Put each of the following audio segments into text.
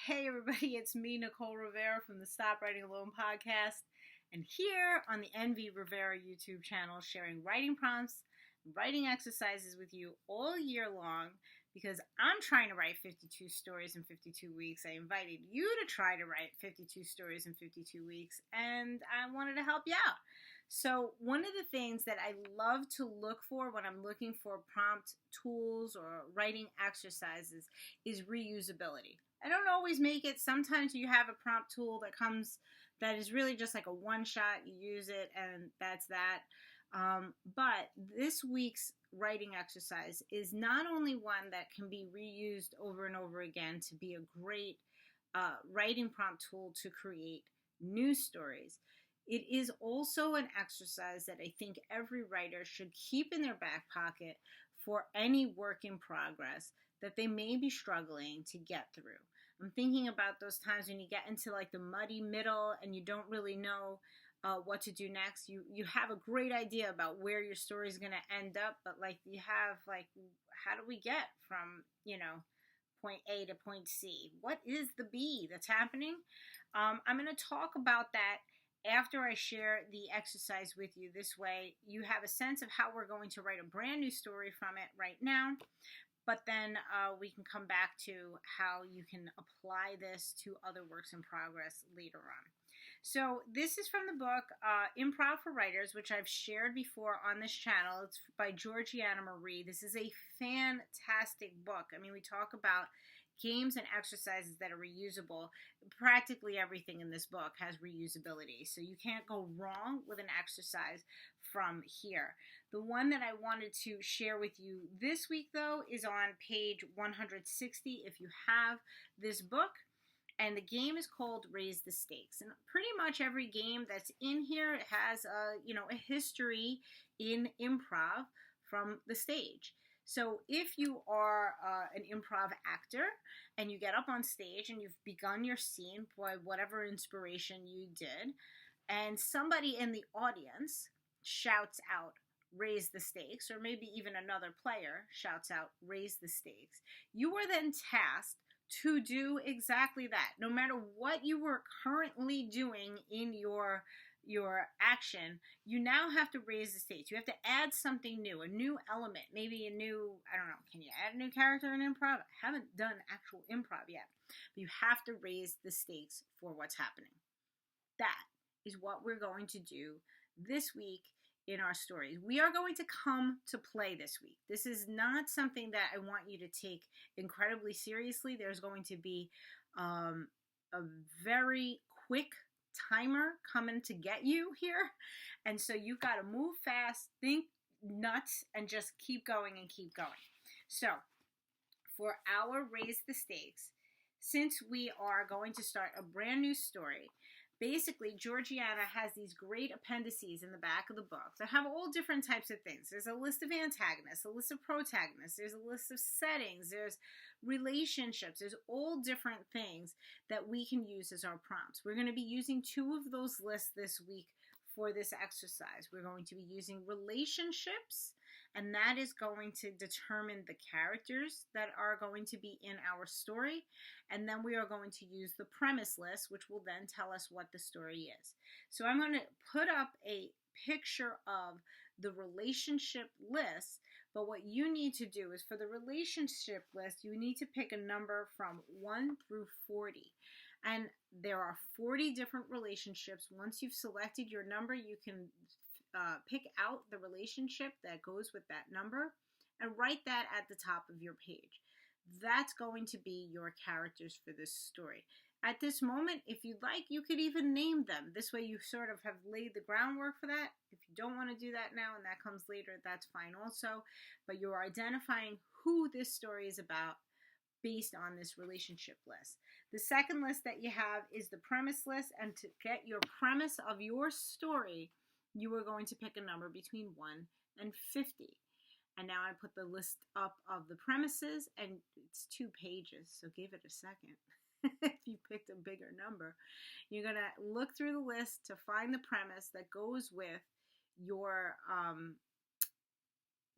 Hey everybody, it's me, Nicole Rivera from the Stop Writing Alone podcast, and here on the NV Rivera YouTube channel, sharing writing prompts, writing exercises with you all year long because I'm trying to write 52 stories in 52 weeks. I invited you to try to write 52 stories in 52 weeks, and I wanted to help you out. So one of the things that I love to look for when I'm looking for prompt tools or writing exercises is reusability. I don't always make it. Sometimes you have a prompt tool that is really just like a one shot. You use it and that's that. But this week's writing exercise is not only one that can be reused over and over again to be a great writing prompt tool to create new stories. It is also an exercise that I think every writer should keep in their back pocket for any work in progress that they may be struggling to get through. I'm thinking about those times when you get into like the muddy middle and you don't really know what to do next. You have a great idea about where your story is going to end up, but like you have like, how do we get from, point A to point C? What is the B that's happening? I'm going to talk about that after I share the exercise with you. This way you have a sense of how we're going to write a brand new story from it right now. But then we can come back to how you can apply this to other works in progress later on. So this is from the book Improv for Writers, which I've shared before on this channel. It's by Georgiana Marie. This is a fantastic book. I mean, we talk about games and exercises that are reusable. Practically everything in this book has reusability, so you can't go wrong with an exercise from here. The one that I wanted to share with you this week, though, is on page 160 if you have this book. And the game is called Raise the Stakes. And pretty much every game that's in here has a history in improv from the stage. So if you are an improv actor and you get up on stage and you've begun your scene by whatever inspiration you did, and somebody in the audience shouts out, raise the stakes, or maybe even another player shouts out, raise the stakes, you are then tasked to do exactly that. No matter what you were currently doing in your action, you now have to raise the stakes. You have to add something new, a new element, maybe a new, I don't know, can you add a new character in improv? I haven't done actual improv yet, but you have to raise the stakes for what's happening. That is what we're going to do this week in our stories. We are going to come to play this week. This is not something that I want you to take incredibly seriously. There's going to be a very quick timer coming to get you here. And so you've got to move fast, think nuts, and just keep going and keep going. So for our Raise the Stakes, since we are going to start a brand new story, basically, Georgiana has these great appendices in the back of the book that have all different types of things. There's a list of antagonists, a list of protagonists, there's a list of settings, there's relationships, there's all different things that we can use as our prompts. We're going to be using two of those lists this week for this exercise. We're going to be using relationships, and that is going to determine the characters that are going to be in our story. And then we are going to use the premise list, which will then tell us what the story is. So I'm going to put up a picture of the relationship list, but what you need to do is for the relationship list, you need to pick a number from 1 through 40. And there are 40 different relationships. Once you've selected your number, you can pick out the relationship that goes with that number and write that at the top of your page. That's going to be your characters for this story. At this moment, if you'd like, you could even name them. This way you sort of have laid the groundwork for that. If you don't want to do that now and that comes later, that's fine also. But you're identifying who this story is about based on this relationship list. The second list that you have is the premise list, and to get your premise of your story, you are going to pick a number between 1 and 50. And now I put the list up of the premises, and it's 2 pages, so give it a second. If you picked a bigger number, you're going to look through the list to find the premise that goes with your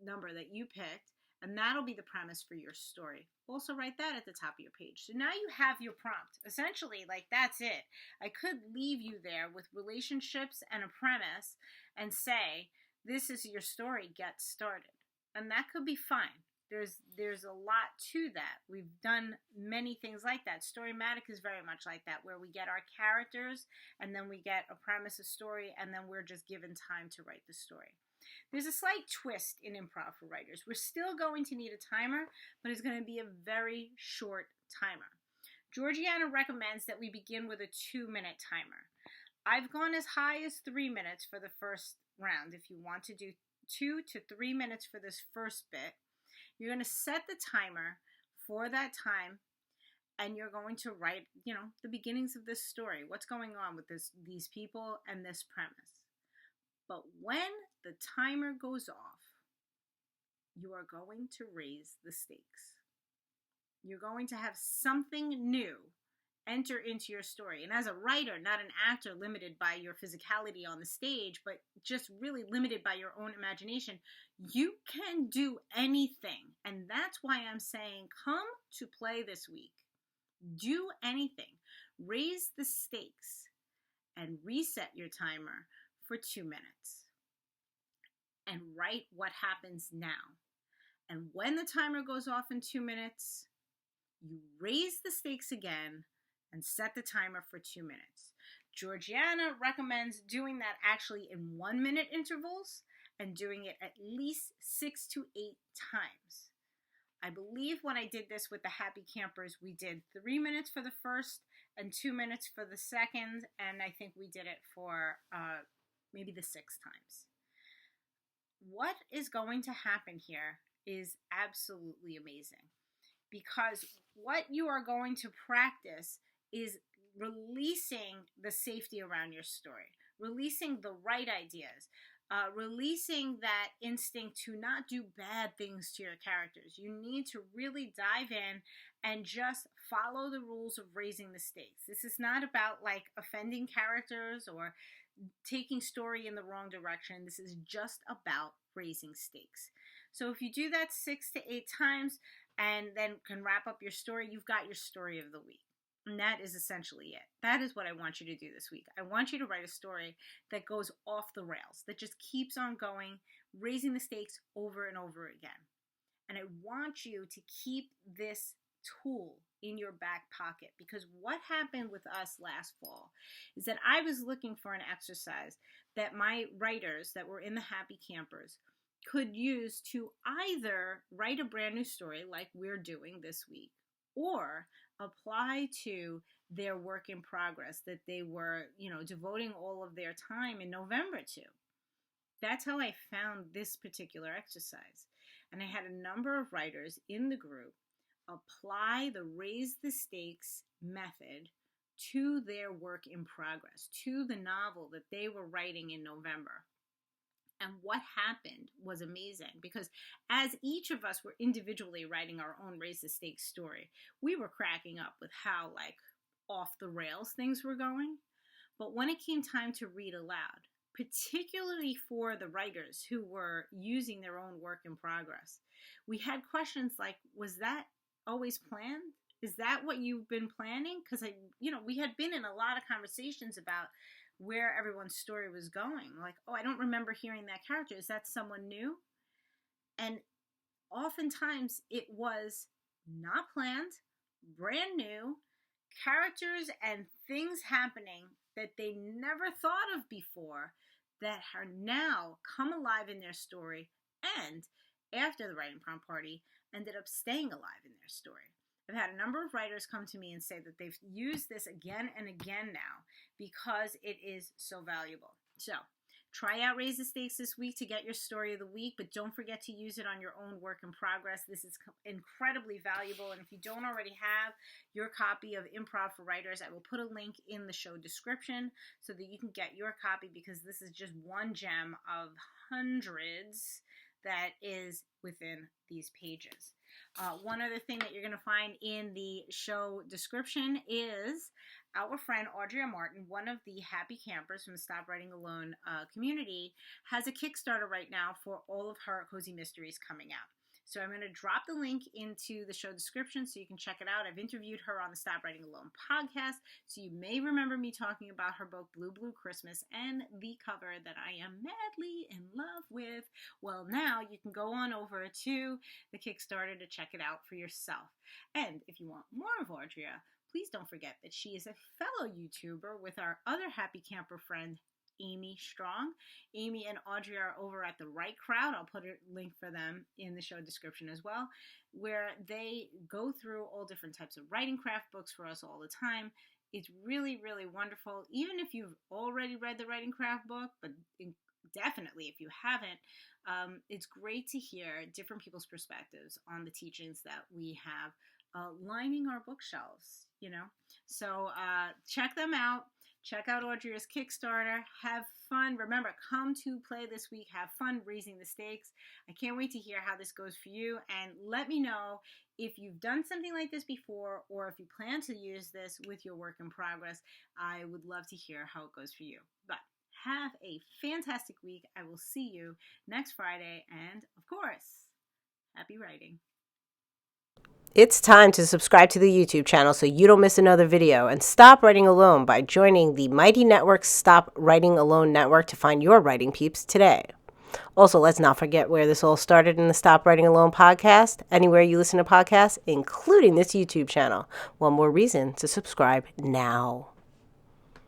number that you picked, And that'll be the premise for your story. Also write that at the top of your page. So now you have your prompt. Essentially, like, that's it. I could leave you there with relationships and a premise and say, this is your story, get started. And that could be fine. There's a lot to that. We've done many things like that. Storymatic is very much like that, where we get our characters and then we get a premise, a story, and then we're just given time to write the story. There's a slight twist in improv for writers. We're still going to need a timer, but it's going to be a very short timer. Georgiana recommends that we begin with a 2-minute timer. I've gone as high as 3 minutes for the first round. If you want to do 2 to 3 minutes for this first bit, you're going to set the timer for that time, and you're going to write, the beginnings of this story. What's going on with these people and this premise. But when the timer goes off, you are going to raise the stakes. You're going to have something new enter into your story. And as a writer, not an actor limited by your physicality on the stage, but just really limited by your own imagination, you can do anything. And that's why I'm saying, come to play this week. Do anything. Raise the stakes and reset your timer for 2 minutes. And write what happens now. And when the timer goes off in 2 minutes, you raise the stakes again and set the timer for 2 minutes. Georgiana recommends doing that actually in 1-minute intervals and doing it at least 6 to 8 times. I believe when I did this with the Happy Campers, we did 3 minutes for the first and 2 minutes for the second, and I think we did it for maybe the 6 times. What is going to happen here is absolutely amazing, because what you are going to practice is releasing the safety around your story, releasing the right ideas, releasing that instinct to not do bad things to your characters. You need to really dive in and just follow the rules of raising the stakes. This is not about like offending characters or taking story in the wrong direction. This is just about raising stakes. So if you do that 6 to 8 times and then can wrap up your story, you've got your story of the week. And that is essentially it. That is what I want you to do this week. I want you to write a story that goes off the rails, that just keeps on going, raising the stakes over and over again. And I want you to keep this tool in your back pocket, because what happened with us last fall is that I was looking for an exercise that my writers that were in the Happy Campers could use to either write a brand new story like we're doing this week, or apply to their work in progress that they were, devoting all of their time in November to. That's how I found this particular exercise. And I had a number of writers in the group apply the raise the stakes method to their work in progress, to the novel that they were writing in November. And what happened was amazing, because as each of us were individually writing our own raise the stakes story, we were cracking up with how off the rails things were going. But when it came time to read aloud, particularly for the writers who were using their own work in progress, we had questions like, was that always planned? Is that what you've been planning? Because we had been in a lot of conversations about where everyone's story was going. Like, oh, I don't remember hearing that character. Is that someone new? And oftentimes it was not planned, brand new, characters and things happening that they never thought of before that are now come alive in their story, and after the writing prompt party ended up staying alive in their story. I've had a number of writers come to me and say that they've used this again and again now because it is so valuable. So try out Raise the Stakes this week to get your story of the week, but don't forget to use it on your own work in progress. This is incredibly valuable. And if you don't already have your copy of Improv for Writers, I will put a link in the show description so that you can get your copy, because this is just one gem of hundreds that is within these pages. One other thing that you're going to find in the show description is our friend Audria Martin, one of the Happy Campers from the Stop Writing Alone community, has a Kickstarter right now for all of her Cozy Mysteries coming out. So I'm going to drop the link into the show description so you can check it out. I've interviewed her on the Stop Writing Alone podcast, so you may remember me talking about her book, Blue Blue Christmas, and the cover that I am madly in love with. Well, now you can go on over to the Kickstarter to check it out for yourself. And if you want more of Audria, please don't forget that she is a fellow YouTuber with our other happy camper friend, Amy Strong. Amy and Audrey are over at The Right Crowd. I'll put a link for them in the show description as well, where they go through all different types of writing craft books for us all the time. It's really, really wonderful. Even if you've already read the writing craft book, but definitely if you haven't, it's great to hear different people's perspectives on the teachings that we have lining our bookshelves, So check them out. Check out Audria's Kickstarter. Have fun. Remember, come to play this week. Have fun raising the stakes. I can't wait to hear how this goes for you. And let me know if you've done something like this before or if you plan to use this with your work in progress. I would love to hear how it goes for you. But have a fantastic week. I will see you next Friday. And, of course, happy writing. It's time to subscribe to the YouTube channel so you don't miss another video, and stop writing alone by joining the Mighty Network's Stop Writing Alone network to find your writing peeps today. Also, let's not forget where this all started in the Stop Writing Alone podcast, anywhere you listen to podcasts, including this YouTube channel. One more reason to subscribe now.